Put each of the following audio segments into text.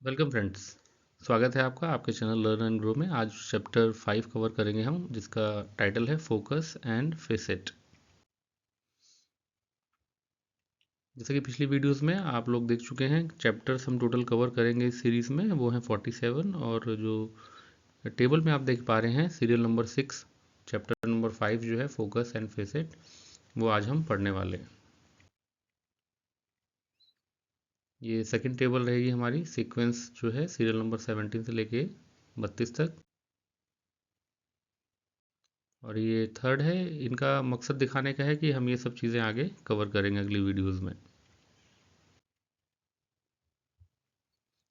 Welcome friends. स्वागत है आपका आपके चैनल लर्न एंड ग्रो में। आज चैप्टर 5 कवर करेंगे हम, जिसका टाइटल है फोकस एंड फेसेट। जैसे कि पिछली वीडियोस में आप लोग देख चुके हैं, चैप्टर्स हम टोटल कवर करेंगे इस सीरीज़ में वो हैं 47, और जो टेबल में आप देख पा रहे हैं सीरियल नंबर 6, चैप्टर नंबर 5 जो है फोकस एंड फेसेट, वो आज हम पढ़ने वाले हैं। ये सेकंड टेबल रहेगी हमारी, सीक्वेंस जो है सीरियल नंबर 17 से लेके 32 तक, और ये थर्ड है। इनका मकसद दिखाने का है कि हम ये सब चीज़ें आगे कवर करेंगे अगली वीडियोस में।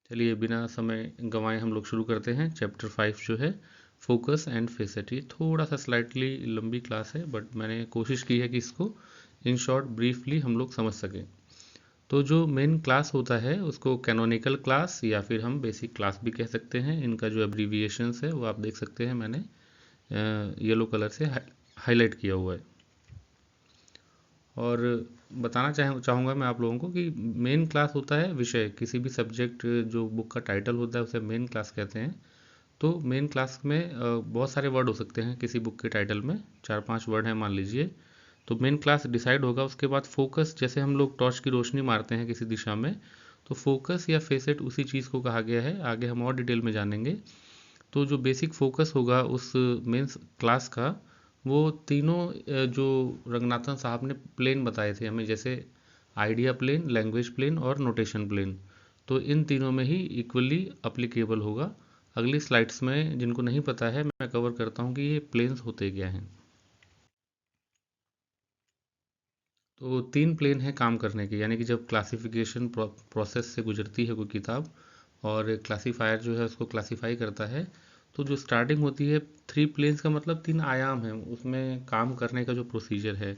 चलिए बिना समय गंवाए हम लोग शुरू करते हैं। चैप्टर 5 जो है फोकस एंड फेसेट, ये थोड़ा सा स्लाइटली लंबी क्लास है, बट मैंने कोशिश की है कि इसको इन शॉर्ट ब्रीफली हम लोग समझ सकें। तो जो मेन क्लास होता है उसको कैनोनिकल क्लास या फिर हम बेसिक क्लास भी कह सकते हैं। इनका जो एब्रीविएशंस है वो आप देख सकते हैं, मैंने येलो कलर से हाईलाइट किया हुआ है। और बताना चाहूँगा मैं आप लोगों को कि मेन क्लास होता है विषय, किसी भी सब्जेक्ट जो बुक का टाइटल होता है उसे मेन क्लास कहते हैं। तो मेन क्लास में बहुत सारे वर्ड हो सकते हैं किसी बुक के टाइटल में, 4-5 वर्ड हैं मान लीजिए। तो मेन क्लास डिसाइड होगा, उसके बाद फोकस, जैसे हम लोग टॉर्च की रोशनी मारते हैं किसी दिशा में, तो फोकस या फेसेट उसी चीज़ को कहा गया है। आगे हम और डिटेल में जानेंगे। तो जो बेसिक फोकस होगा उस मेंस क्लास का, वो तीनों जो रंगनाथन साहब ने प्लेन बताए थे हमें, जैसे आइडिया प्लेन, लैंग्वेज प्लेन और नोटेशन प्लेन, तो इन तीनों में ही इक्वली अप्लीकेबल होगा। अगली स्लाइड्स में जिनको नहीं पता है मैं कवर करता हूँ कि ये प्लेन्स होते क्या हैं। तो तीन प्लेन हैं काम करने के, यानी कि जब क्लासिफिकेशन प्रोसेस से गुजरती है कोई किताब और क्लासीफायर जो है उसको क्लासीफाई करता है, तो जो स्टार्टिंग होती है थ्री प्लेन्स का मतलब तीन आयाम है उसमें काम करने का जो प्रोसीजर है।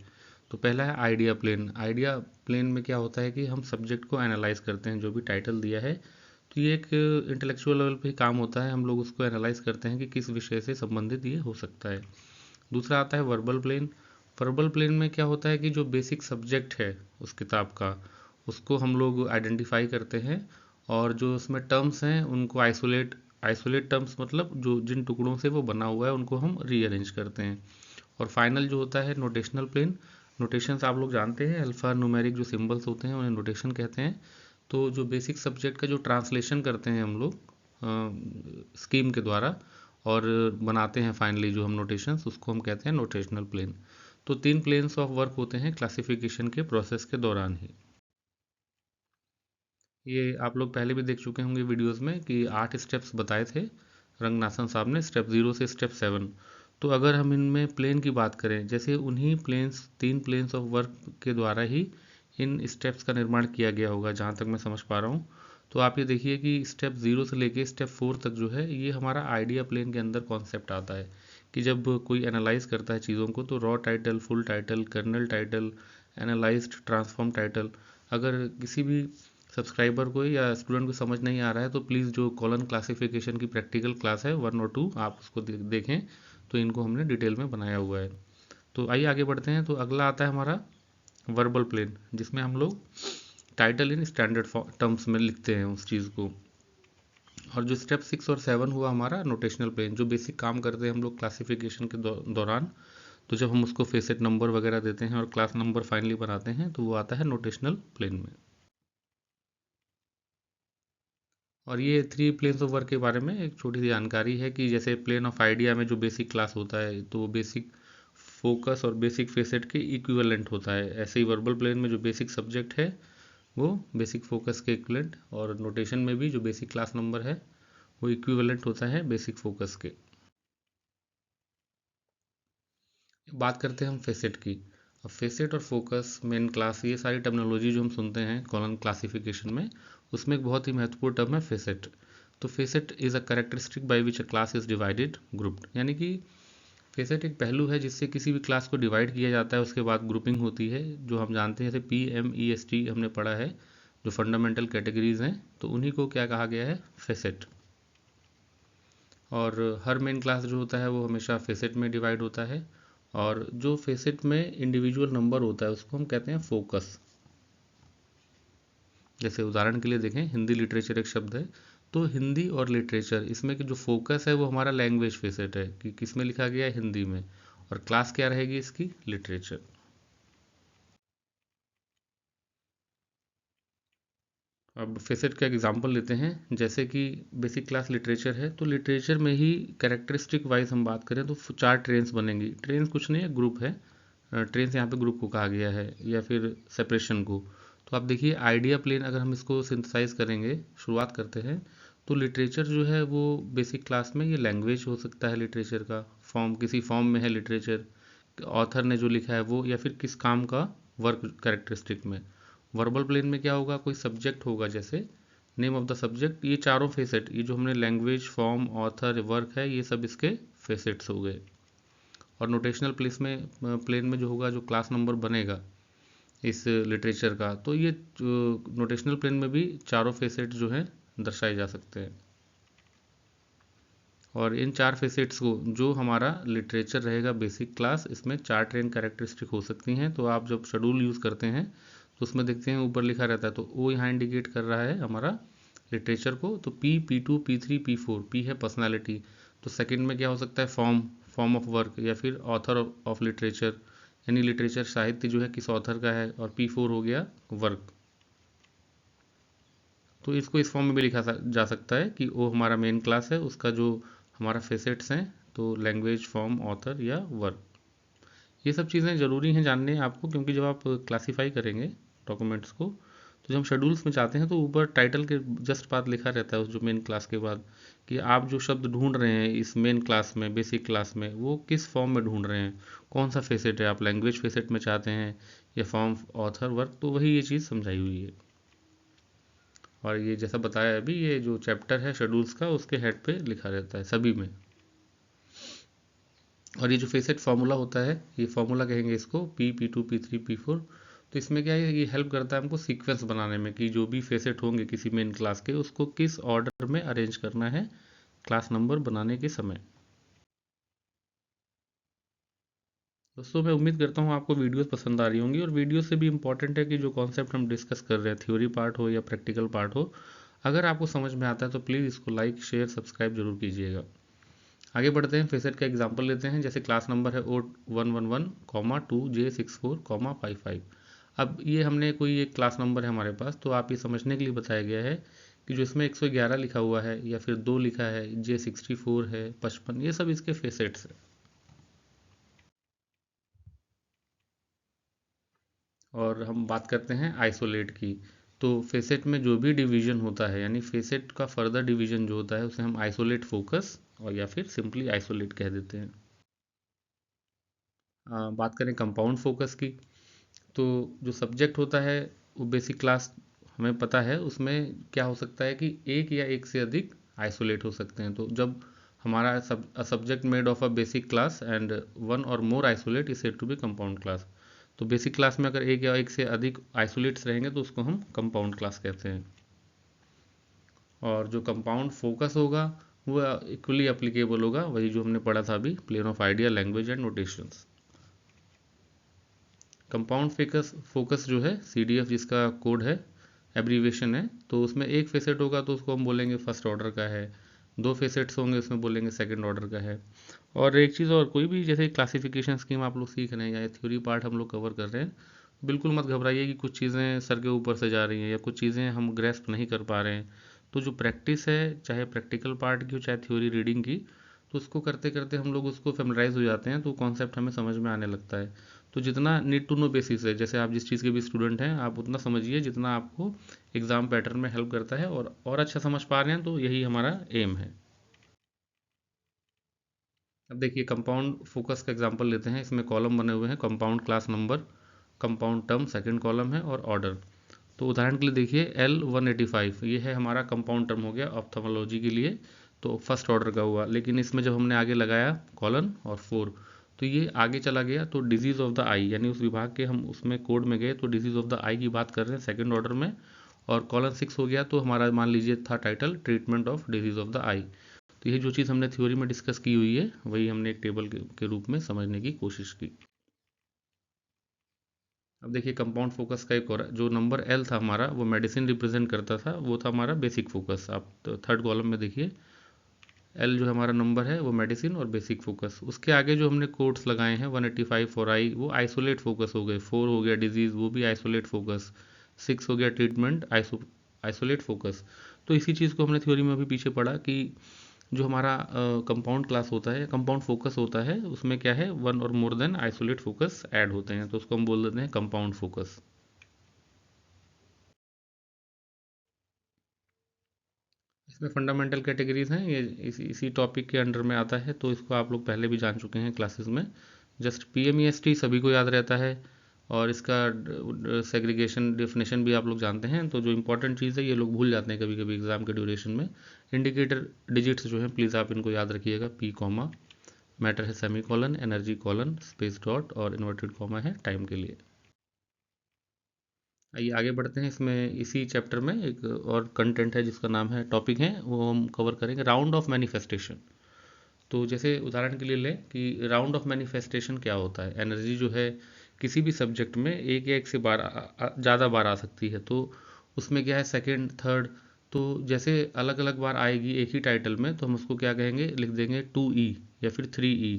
तो पहला है आइडिया प्लेन। आइडिया प्लेन में क्या होता है कि हम सब्जेक्ट को एनालाइज करते हैं, जो भी टाइटल दिया है, तो ये एक इंटेलेक्चुअल लेवल पे ही काम होता है। हम लोग उसको एनालाइज करते हैं कि किस विषय से संबंधित ये हो सकता है। दूसरा आता है वर्बल प्लेन। वर्बल प्लेन में क्या होता है कि जो बेसिक सब्जेक्ट है उस किताब का, उसको हम लोग आइडेंटिफाई करते हैं, और जो उसमें टर्म्स हैं उनको आइसोलेट, आइसोलेट टर्म्स मतलब जो जिन टुकड़ों से वो बना हुआ है उनको हम रीअरेंज करते हैं। और फाइनल जो होता है नोटेशनल प्लेन। नोटेशंस आप लोग जानते हैं, अल्फ़ा न्यूमेरिक जो सिंबल्स होते हैं उन्हें नोटेशन कहते हैं। तो जो बेसिक सब्जेक्ट का जो ट्रांसलेशन करते हैं हम लोग स्कीम के द्वारा, और बनाते हैं फाइनली जो हम नोटेशंस, उसको हम कहते हैं नोटेशनल प्लेन। तो तीन प्लेन्स ऑफ वर्क होते हैं क्लासिफिकेशन के प्रोसेस के दौरान ही। ये आप लोग पहले भी देख चुके होंगे वीडियोस में कि 8 स्टेप्स बताए थे रंगनाथन साहब ने, स्टेप 0 से स्टेप 7। तो अगर हम इनमें प्लेन की बात करें, जैसे उन्हीं प्लेन्स, तीन प्लेन्स ऑफ वर्क के द्वारा ही इन स्टेप्स का निर्माण किया गया होगा जहाँ तक मैं समझ पा रहा हूँ। तो आप ये देखिए कि स्टेप 0 से लेके स्टेप 4 तक जो है ये हमारा आइडिया प्लेन के अंदर कॉन्सेप्ट आता है, कि जब कोई एनालाइज करता है चीज़ों को तो raw title, full title, kernel title, analysed, transform title. अगर किसी भी सब्सक्राइबर को या स्टूडेंट को समझ नहीं आ रहा है तो प्लीज़ जो कॉलन क्लासिफिकेशन की प्रैक्टिकल क्लास है 1 और 2, आप उसको देखें, तो इनको हमने डिटेल में बनाया हुआ है। तो आइए आगे बढ़ते हैं। तो अगला आता है हमारा वर्बल प्लेन, जिसमें हम लोग टाइटल इन स्टैंडर्ड टर्म्स में लिखते हैं उस चीज़ को। और जो स्टेप 6 और 7 हुआ हमारा नोटेशनल प्लेन, जो बेसिक काम करते हैं हम लोग क्लासिफिकेशन के दौरान। तो जब हम उसको फेसेट नंबर वगैरह देते हैं और क्लास नंबर फाइनली बनाते हैं, तो वो आता है नोटेशनल प्लेन में। और ये थ्री प्लेन्स ऑफ वर्क के बारे में एक छोटी सी जानकारी है कि जैसे प्लेन ऑफ आइडिया में जो बेसिक क्लास होता है, तो वो बेसिक फोकस और बेसिक फेसेट के इक्विवेलेंट होता है। ऐसे ही वर्बल प्लेन में जो बेसिक सब्जेक्ट है वो बेसिक फोकस के इक्विवेलेंट, और नोटेशन में भी जो बेसिक क्लास नंबर है वो इक्विवेलेंट होता है बेसिक फोकस के। बात करते हैं हम फेसेट की। अब फेसेट और फोकस, मेन क्लास, ये सारी टर्मिनोलॉजी जो हम सुनते हैं कॉलम क्लासिफिकेशन में, उसमें एक बहुत ही महत्वपूर्ण टर्म है फेसेट। तो facet is a characteristic by which a class is divided grouped, यानी कि फेसेट एक पहलू है जिससे किसी भी क्लास को डिवाइड किया जाता है, उसके बाद ग्रुपिंग होती है, जो हम जानते हैं जैसे PMEST हमने पढ़ा है, जो फंडामेंटल कैटेगरीज हैं, तो उन्हीं को क्या कहा गया है, फेसेट। और हर मेन क्लास जो होता है वो हमेशा फेसेट में डिवाइड होता है, और जो फेसेट में इंडिविजुअल नंबर होता है उसको हम कहते हैं फोकस। जैसे उदाहरण के लिए देखें, हिंदी लिटरेचर एक शब्द है, तो हिंदी और लिटरेचर इसमें की जो फोकस है वो हमारा लैंग्वेज फेसेट है कि किस में लिखा गया है, हिंदी में। और क्लास क्या रहेगी इसकी, लिटरेचर। अब फेसेट का एग्जांपल लेते हैं, जैसे कि बेसिक क्लास लिटरेचर है, तो लिटरेचर में ही कैरेक्टरिस्टिक वाइज हम बात करें तो चार ट्रेन्स बनेंगी। ट्रेन्स कुछ नहीं है, ग्रुप है। ट्रेन्स यहाँ पे ग्रुप को कहा गया है या फिर सेपरेशन को। तो आप देखिए आइडिया प्लेन, अगर हम इसको सिंथेसाइज करेंगे, शुरुआत करते हैं, तो लिटरेचर जो है वो बेसिक क्लास में ये लैंग्वेज हो सकता है, लिटरेचर का फॉर्म किसी फॉर्म में है लिटरेचर, ऑथर ने जो लिखा है वो, या फिर किस काम का, वर्क कैरेक्टरिस्टिक में। वर्बल प्लेन में क्या होगा, कोई सब्जेक्ट होगा, जैसे नेम ऑफ द सब्जेक्ट। ये चारों फेसेट, ये जो हमने लैंग्वेज, फॉर्म, ऑथर, वर्क है, ये सब इसके फेसेट्स हो गए। और नोटेशनल प्लेस में प्लेन में जो होगा, जो क्लास नंबर बनेगा इस लिटरेचर का, तो ये नोटेशनल प्लेन में भी चारों फेसेट जो हैं दर्शाए जा सकते हैं। और इन चार फेसेट्स को, जो हमारा लिटरेचर रहेगा बेसिक क्लास, इसमें चार ट्रेन कैरेक्टरिस्टिक हो सकती हैं। तो आप जब शेड्यूल यूज़ करते हैं तो उसमें देखते हैं ऊपर लिखा रहता है, तो ओ यहाँ इंडिकेट कर रहा है हमारा लिटरेचर को। तो P, P2, P3, P4, P है पर्सनालिटी, तो सेकंड में क्या हो सकता है, फॉर्म, फॉर्म ऑफ वर्क, या फिर ऑथर ऑफ लिटरेचर, यानी लिटरेचर साहित्य जो है किस ऑथर का है। और P4 हो गया वर्क। तो इसको इस फॉर्म में भी लिखा जा सकता है कि वो हमारा मेन क्लास है, उसका जो हमारा फेसेट्स हैं, तो लैंग्वेज, फॉर्म, ऑथर या वर्क। ये सब चीज़ें ज़रूरी हैं जानने आपको, क्योंकि जब आप क्लासीफाई करेंगे डॉक्यूमेंट्स को, तो जब हम शेड्यूल्स में जाते हैं तो ऊपर टाइटल के जस्ट बाद लिखा रहता है उस जो मेन क्लास के बाद, कि आप जो शब्द ढूंढ रहे हैं इस मेन क्लास में, बेसिक क्लास में, वो किस फॉर्म में ढूंढ रहे हैं, कौन सा फेसेट है, आप लैंग्वेज फेसेट में चाहते हैं या फॉर्म, ऑथर, वर्क। तो वही ये चीज़ समझाई हुई है। और ये जैसा बताया अभी, ये जो चैप्टर है शेड्यूल्स का, उसके हेड पे लिखा रहता है सभी में। और ये जो फेसेट फार्मूला होता है, ये फार्मूला कहेंगे इसको, P2, P3, P4। तो इसमें क्या है, ये हेल्प करता है हमको सीक्वेंस बनाने में, कि जो भी फेसेट होंगे किसी मेन क्लास के, उसको किस ऑर्डर में अरेंज करना है क्लास नंबर बनाने के समय। दोस्तों मैं उम्मीद करता हूँ आपको वीडियोस पसंद आ रही होंगी, और वीडियो से भी इम्पॉर्टेंट है कि जो कॉन्सेप्ट हम डिस्कस कर रहे हैं, थ्योरी पार्ट हो या प्रैक्टिकल पार्ट हो, अगर आपको समझ में आता है तो प्लीज़ इसको लाइक, शेयर, सब्सक्राइब जरूर कीजिएगा। आगे बढ़ते हैं, फेसेट का एग्जांपल लेते हैं। जैसे क्लास नंबर है O111, 2J64, 55। अब ये हमने कोई एक क्लास नंबर है हमारे पास, तो आप ये समझने के लिए बताया गया है कि जो इसमें 111 लिखा हुआ है या फिर 2 लिखा है, J64 है, 55, ये सब इसके फेसेट्स है। और हम बात करते हैं आइसोलेट की। तो फेसेट में जो भी डिवीजन होता है, यानी फेसेट का फर्दर डिवीजन जो होता है, उसे हम आइसोलेट फोकस और या फिर सिंपली आइसोलेट कह देते हैं। बात करें कंपाउंड फोकस की, तो जो सब्जेक्ट होता है वो बेसिक क्लास हमें पता है, उसमें क्या हो सकता है कि एक या एक से अधिक आइसोलेट हो सकते हैं। तो जब हमारा subject made of a basic class and one or more isolate is said to be compound class. तो बेसिक क्लास में अगर एक या एक से अधिक आइसोलेट्स रहेंगे तो उसको हम कंपाउंड क्लास कहते हैं। और जो कंपाउंड फोकस होगा वो इक्वली एप्लीकेबल होगा, वही जो हमने पढ़ा था अभी, plane of idea, language and notations. Compound focus focus जो है CDF, जिसका कोड है, एब्रीवेशन है, तो उसमें एक फेसेट होगा तो उसको हम बोलेंगे फर्स्ट ऑर्डर का है, दो फेसेट्स होंगे उसमें बोलेंगे सेकंड ऑर्डर का है। और एक चीज़ और, कोई भी जैसे क्लासिफिकेशन स्कीम आप लोग सीख रहे हैं या थ्योरी पार्ट हम लोग कवर कर रहे हैं, बिल्कुल मत घबराइए कि कुछ चीज़ें सर के ऊपर से जा रही हैं या कुछ चीज़ें हम ग्रेस्प नहीं कर पा रहे हैं। तो जो प्रैक्टिस है, चाहे प्रैक्टिकल पार्ट की हो चाहे थ्योरी रीडिंग की, तो उसको करते करते हम लोग उसको फेमराइज हो जाते हैं, तो कॉन्सेप्ट हमें समझ में आने लगता है। तो जितना नीड टू नो बेसिस है, जैसे आप जिस चीज़ के भी स्टूडेंट हैं, आप उतना समझिए जितना आपको एग्ज़ाम पैटर्न में हेल्प करता है, और अच्छा समझ पा रहे हैं, तो यही हमारा एम है। अब देखिए कंपाउंड फोकस का एग्जांपल लेते हैं। इसमें कॉलम बने हुए हैं, compound class number, compound term second column है, और ऑर्डर। तो उदाहरण के लिए देखिए L185, ये है हमारा कंपाउंड टर्म हो गया ऑप्थेमोलॉजी के लिए, तो फर्स्ट ऑर्डर का हुआ। लेकिन इसमें जब हमने आगे लगाया कॉलन और 4, तो ये आगे चला गया, तो डिजीज़ ऑफ द आई, यानी उस विभाग के हम उसमें कोड में गए तो डिजीज़ ऑफ द आई की बात कर रहे हैं सेकंड ऑर्डर में। और कॉलन 6 हो गया, तो हमारा मान लीजिए था title, treatment of disease of the eye. तो ये जो चीज़ हमने थ्योरी में डिस्कस की हुई है, वही हमने एक टेबल के रूप में समझने की कोशिश की। अब देखिए कंपाउंड फोकस का एक और जो नंबर एल था हमारा, वो मेडिसिन रिप्रेजेंट करता था, वो था हमारा बेसिक फोकस। आप तो थर्ड कॉलम में देखिए, एल जो हमारा नंबर है वो मेडिसिन और बेसिक फोकस। उसके आगे जो हमने कोट्स लगाए हैं 185 फॉर आई, वो आइसोलेट फोकस हो गए। 4 हो गया डिजीज, वो भी आइसोलेट फोकस। 6 हो गया ट्रीटमेंट, आइसोलेट फोकस। तो इसी चीज़ को हमने थ्योरी में अभी पीछे पढ़ा कि जो हमारा कंपाउंड क्लास होता है, कंपाउंड फोकस होता है, उसमें क्या है, one or more than isolate focus add होते हैं, तो उसको हम बोल देते हैं कंपाउंड फोकस। इसमें फंडामेंटल कैटेगरीज हैं, ये इसी टॉपिक के अंडर में आता है, तो इसको आप लोग पहले भी जान चुके हैं क्लासेस में। जस्ट पीएमईएसटी सभी को याद रहता है, और इसका सेग्रीगेशन डेफिनेशन भी आप लोग जानते हैं। तो जो इंपॉर्टेंट चीज़ है ये लोग भूल जाते हैं कभी कभी एग्जाम के ड्यूरेशन में। इंडिकेटर डिजिट्स जो हैं प्लीज़ आप इनको याद रखिएगा, पी कॉमा, मैटर है semi colon, energy colon, space dot, और इन्वर्टेड कॉमा है टाइम के लिए। आइए आगे बढ़ते हैं। इसमें इसी चैप्टर में एक और कंटेंट है जिसका नाम है, टॉपिक है, वो हम कवर करेंगे, राउंड ऑफ मैनिफेस्टेशन। तो जैसे उदाहरण के लिए लें कि राउंड ऑफ मैनिफेस्टेशन क्या होता है। एनर्जी जो है किसी भी सब्जेक्ट में एक या एक से बार ज़्यादा बार आ सकती है, तो उसमें क्या है, सेकंड, थर्ड, तो जैसे अलग अलग बार आएगी एक ही टाइटल में, तो हम उसको क्या कहेंगे, लिख देंगे 2E या फिर 3E।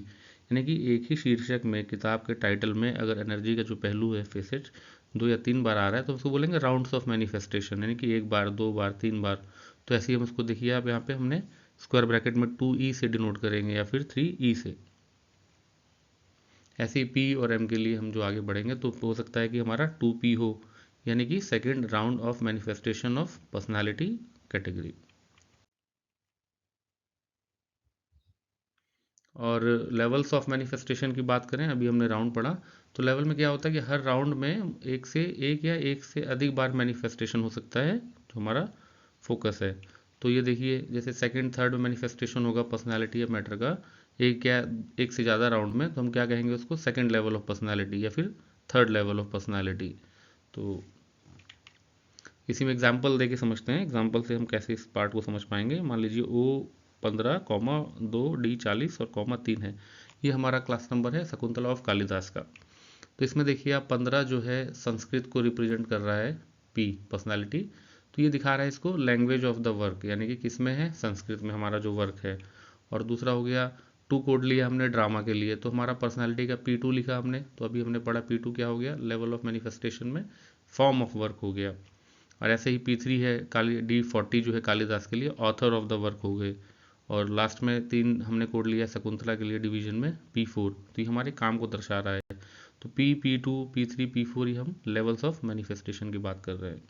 यानी कि एक ही शीर्षक में किताब के टाइटल में अगर एनर्जी का जो पहलू है, फेसेट, 2 या 3 बार आ रहा है, तो उसको बोलेंगे राउंड्स ऑफ मैनिफेस्टेशन, यानी कि एक बार, 2 बार, 3 बार। तो ऐसे ही हम उसको, देखिए आप यहाँ पे हमने स्क्वायर ब्रैकेट में 2E से डिनोट करेंगे या फिर 3E से। ऐसे ही P और M के लिए हम जो आगे बढ़ेंगे तो हो सकता है कि हमारा 2P हो, यानी कि second round of manifestation of personality category. और लेवल्स ऑफ मैनिफेस्टेशन की बात करें, अभी हमने राउंड पढ़ा, तो लेवल में क्या होता है कि हर राउंड में एक से अधिक बार मैनिफेस्टेशन हो सकता है, जो हमारा फोकस है। तो ये देखिए, जैसे सेकंड थर्ड में मैनिफेस्टेशन होगा पर्सनालिटी या मैटर का, एक या एक से ज़्यादा राउंड में, तो हम क्या कहेंगे उसको, सेकंड लेवल ऑफ पर्सनालिटी या फिर थर्ड लेवल ऑफ पर्सनालिटी। तो इसी में एग्जाम्पल दे के समझते हैं, एग्जाम्पल से हम कैसे इस पार्ट को समझ पाएंगे। मान लीजिए O15, 2, D40 और कॉमा 3 है, ये हमारा क्लास नंबर है शकुंतला ऑफ कालिदास का। तो इसमें देखिए आप, 15 जो है संस्कृत को रिप्रेजेंट कर रहा है, P पर्सनालिटी, तो ये दिखा रहा है इसको लैंग्वेज ऑफ द वर्क, यानी कि किस में है, संस्कृत में हमारा जो वर्क है। और दूसरा हो गया, 2 कोड लिया हमने ड्रामा के लिए, तो हमारा पर्सनालिटी का P2 लिखा हमने, तो अभी हमने पढ़ा P2 क्या हो गया, लेवल ऑफ मैनिफेस्टेशन में फॉर्म ऑफ वर्क हो गया। और ऐसे ही P3 है, काली D40 जो है कालिदास के लिए ऑथर ऑफ द वर्क हो गए। और लास्ट में 3 हमने कोड लिया शकुंतला के लिए डिवीजन में, P4, तो ये हमारे काम को दर्शा रहा है। तो P2, P3, P4, ये हम लेवल्स ऑफ मैनिफेस्टेशन की बात कर रहे हैं।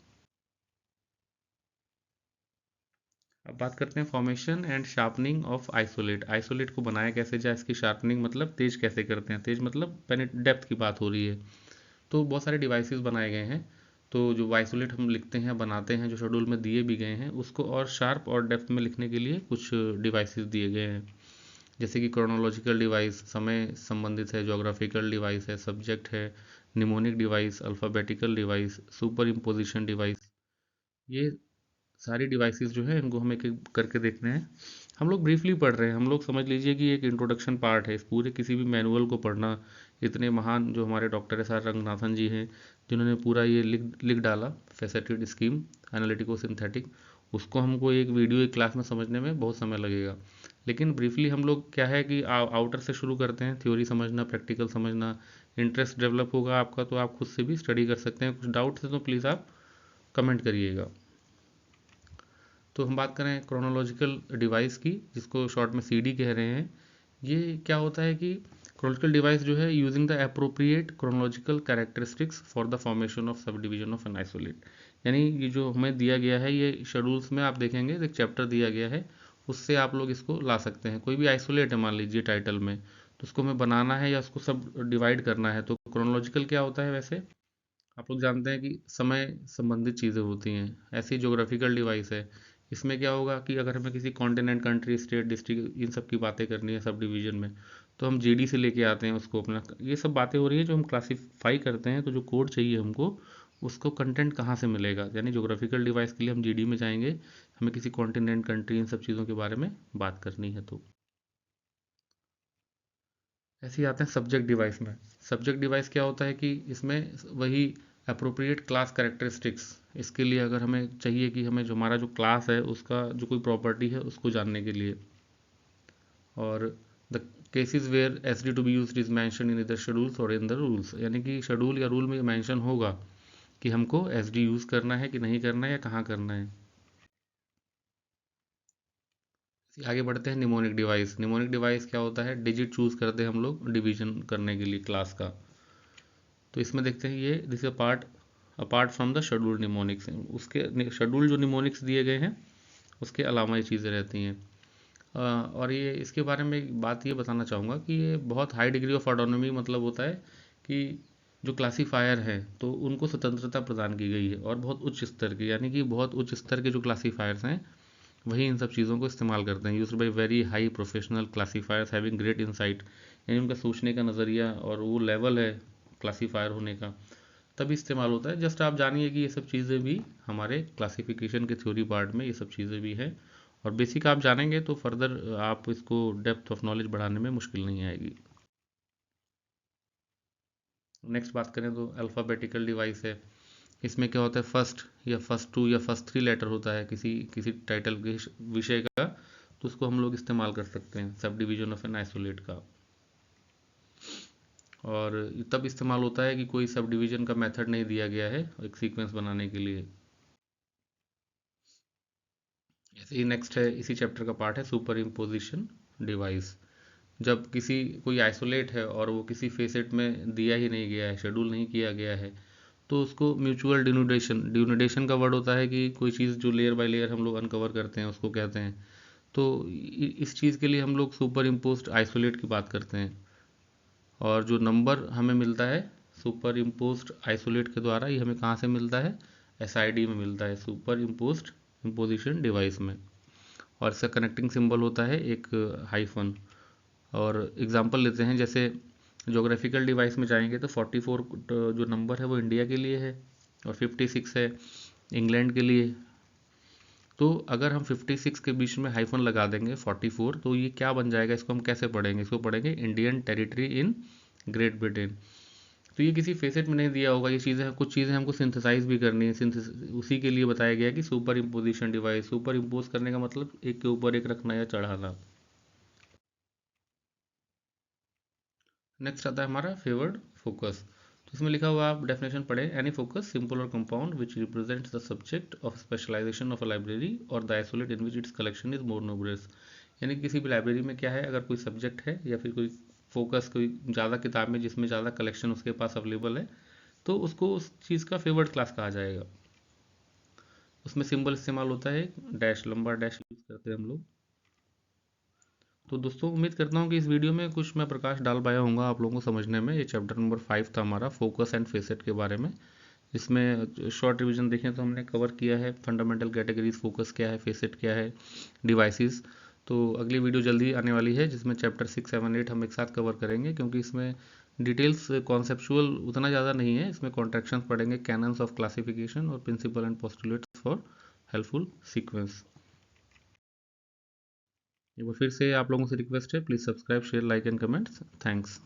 अब बात करते हैं formation and sharpening of isolate. Isolate को बनाया कैसे जाए, इसकी शार्पनिंग मतलब तेज कैसे करते हैं, तेज मतलब डेप्थ की बात हो रही है। तो बहुत सारे डिवाइसेस बनाए गए हैं। तो जो आइसोलेट हम लिखते हैं, बनाते हैं, जो शेड्यूल में दिए भी गए हैं, उसको और शार्प और डेप्थ में लिखने के लिए कुछ डिवाइसेस दिए गए हैं। जैसे कि क्रोनोलॉजिकल डिवाइस, समय संबंधित है, जोग्राफिकल डिवाइस है, सब्जेक्ट है, mnemonic device, alphabetical device, super imposition device. ये सारी डिवाइसेस जो है इनको हम एक एक करके देखते हैं। हम लोग ब्रीफली पढ़ रहे हैं, हम लोग समझ लीजिए कि एक इंट्रोडक्शन पार्ट है, इस पूरे किसी भी मैनुअल को पढ़ना, इतने महान जो हमारे डॉक्टर एस आर रंगनाथन जी हैं, जिन्होंने पूरा ये लिख लिख डाला, फैसेटेड स्कीम एनालिटिको सिंथेटिक, उसको हमको एक वीडियो एक क्लास में समझने में बहुत समय लगेगा। लेकिन ब्रीफली हम लोग क्या है कि आउटर से शुरू करते हैं, थ्योरी समझना, प्रैक्टिकल समझना। इंटरेस्ट डेवलप होगा आपका तो आप खुद से भी स्टडी कर सकते हैं। कुछ डाउट्स है तो प्लीज़ आप कमेंट करिएगा। तो हम बात करें क्रोनोलॉजिकल डिवाइस की, जिसको शॉर्ट में सीडी कह रहे हैं। ये क्या होता है कि क्रोनोलॉजिकल डिवाइस जो है, using the appropriate chronological characteristics for the formation of subdivision of an isolate. यानी ये जो हमें दिया गया है, ये शेड्यूल्स में आप देखेंगे एक चैप्टर दिया गया है, उससे आप लोग इसको ला सकते हैं। कोई भी आइसोलेट है मान लीजिए टाइटल में, तो उसको हमें बनाना है या उसको सब डिवाइड करना है, तो क्रोनोलॉजिकल क्या होता है वैसे, आप लोग जानते हैं कि समय संबंधित चीज़ें होती हैं। ऐसी ज्योग्राफिकल डिवाइस है, इसमें क्या होगा कि अगर हमें किसी कॉन्टिनेंट, कंट्री, स्टेट, डिस्ट्रिक्ट, इन सब की बातें करनी है सब डिवीजन में, तो हम जीडी से लेके आते हैं उसको अपना। ये सब बातें हो रही है जो हम क्लासीफाई करते हैं, तो जो कोड चाहिए हमको, उसको कंटेंट कहाँ से मिलेगा, यानी ज्योग्राफिकल डिवाइस के लिए हम जीडी में जाएंगे, हमें किसी कॉन्टिनेंट, कंट्री, इन सब चीज़ों के बारे में बात करनी है। तो ऐसे ही आते हैं सब्जेक्ट डिवाइस में। सब्जेक्ट डिवाइस क्या होता है कि इसमें वही अप्रोप्रिएट क्लास कैरेक्टरिस्टिक्स, इसके लिए अगर हमें चाहिए कि हमें जो हमारा जो क्लास है उसका जो कोई प्रॉपर्टी है उसको जानने के लिए। और the cases where S D to be used is mentioned in either schedules और इन द रूल्स, यानी कि शेड्यूल या रूल में मैंशन होगा कि हमको एस डी यूज़ करना है कि नहीं करना है या कहाँ करना है। आगे बढ़ते हैं निमोनिक डिवाइस। निमोनिक डिवाइस क्या होता है, डिजिट चूज करते हैं हम लोग डिवीजन करने के लिए क्लास का। तो इसमें देखते हैं ये this part apart from the scheduled mnemonics, उसके शेड्यूल जो निमोनिक्स दिए गए हैं उसके अलावा ये चीज़ें रहती हैं। और ये इसके बारे में एक बात ये बताना चाहूँगा कि ये बहुत हाई डिग्री ऑफ ऑटोनॉमी मतलब होता है कि जो क्लासीफायर हैं तो उनको स्वतंत्रता प्रदान की गई है और बहुत उच्च स्तर की, यानी कि बहुत उच्च स्तर के जो क्लासीफायर्स हैं वही इन सब चीज़ों को इस्तेमाल करते हैं। Used by very high professional classifiers having great insight, यानी उनका सोचने का नज़रिया और वो लेवल है क्लासीफायर होने का, तभी इस्तेमाल होता है। जस्ट आप जानिए कि ये सब चीज़ें भी हमारे क्लासिफिकेशन के थ्योरी पार्ट में ये सब चीज़ें भी हैं, और बेसिक आप जानेंगे तो फर्दर आप इसको डेप्थ ऑफ नॉलेज बढ़ाने में मुश्किल नहीं आएगी। नेक्स्ट बात करें तो अल्फ़ाबेटिकल डिवाइस है। इसमें क्या होता है, फर्स्ट या फर्स्ट टू या फर्स्ट थ्री लेटर होता है किसी किसी टाइटल के विषय का, तो उसको हम लोग इस्तेमाल कर सकते हैं sub division of an isolate का। और तब इस्तेमाल होता है कि कोई सब डिवीजन का मेथड नहीं दिया गया है एक सीक्वेंस बनाने के लिए। ऐसे ही नेक्स्ट है, इसी चैप्टर का पार्ट है सुपर इम्पोजिशन डिवाइस। जब किसी कोई आइसोलेट है और वो किसी फेसेट में दिया ही नहीं गया है, शेड्यूल नहीं किया गया है, तो उसको म्यूचुअल डिनोडेशन, डिनोडेशन का वर्ड होता है कि कोई चीज़ जो लेयर बाय लेयर हम लोग अनकवर करते हैं उसको कहते हैं। तो इस चीज़ के लिए हम लोग सुपर इम्पोज्ड आइसोलेट की बात करते हैं। और जो नंबर हमें मिलता है सुपर इम्पोज्ड आइसोलेट के द्वारा, ये हमें कहाँ से मिलता है, एसआईडी में मिलता है, सुपर इम्पोज्ड इम्पोजिशन डिवाइस में। और इसका कनेक्टिंग सिंबल होता है एक हाइफन। और एग्जांपल लेते हैं, जैसे जोग्राफिकल डिवाइस में जाएंगे तो 44 जो नंबर है वो इंडिया के लिए है और 56 है इंग्लैंड के लिए। तो अगर हम 56 के बीच में हाइफन लगा देंगे 44, तो ये क्या बन जाएगा, इसको हम कैसे पढ़ेंगे, इसको पढ़ेंगे Indian territory in great Britain. तो ये किसी फेसेट में नहीं दिया होगा, ये चीज़ें कुछ चीज़ें हमको सिंथेसाइज भी करनी है, उसी के लिए बताया गया कि super imposition device, super impose करने का मतलब एक के ऊपर एक रखना या चढ़ाना। नेक्स्ट आता है हमारा फेवर्ड फोकस। तो इसमें लिखा हुआ, आप डेफिनेशन पढ़े, any focus simple or compound which represents the subject of specialization of a library or the isolate in which its collection is more नोबरेस। यानी कि किसी भी लाइब्रेरी में क्या है, अगर कोई सब्जेक्ट है या फिर कोई फोकस, कोई ज़्यादा किताब में जिसमें ज़्यादा कलेक्शन उसके पास अवेलेबल है, तो उसको उस चीज़ का फेवर्ड क्लास कहा जाएगा। उसमें सिंबल इस्तेमाल होता है डैश, लंबा डैश यूज़ करते हैं हम लोग। तो दोस्तों उम्मीद करता हूँ कि इस वीडियो में कुछ मैं प्रकाश डाल पाया हूँगा आप लोगों को समझने में। ये चैप्टर नंबर 5 था हमारा, फोकस एंड फेसेट के बारे में। इसमें शॉर्ट रिवीजन देखें तो हमने कवर किया है फंडामेंटल कैटेगरीज, फोकस क्या है, फेसेट क्या है, डिवाइसेस। तो अगली वीडियो जल्दी आने वाली है जिसमें चैप्टर 6, 7, 8 हम एक साथ कवर करेंगे, क्योंकि इसमें डिटेल्स कॉन्सेप्चुअल उतना ज़्यादा नहीं है। इसमें कॉन्ट्रैक्शंस पढ़ेंगे, कैनन्स ऑफ क्लासिफिकेशन और principle and postulates for helpful sequence. एक बार फिर से आप लोगों से रिक्वेस्ट है, please subscribe, share, like and comments. Thanks.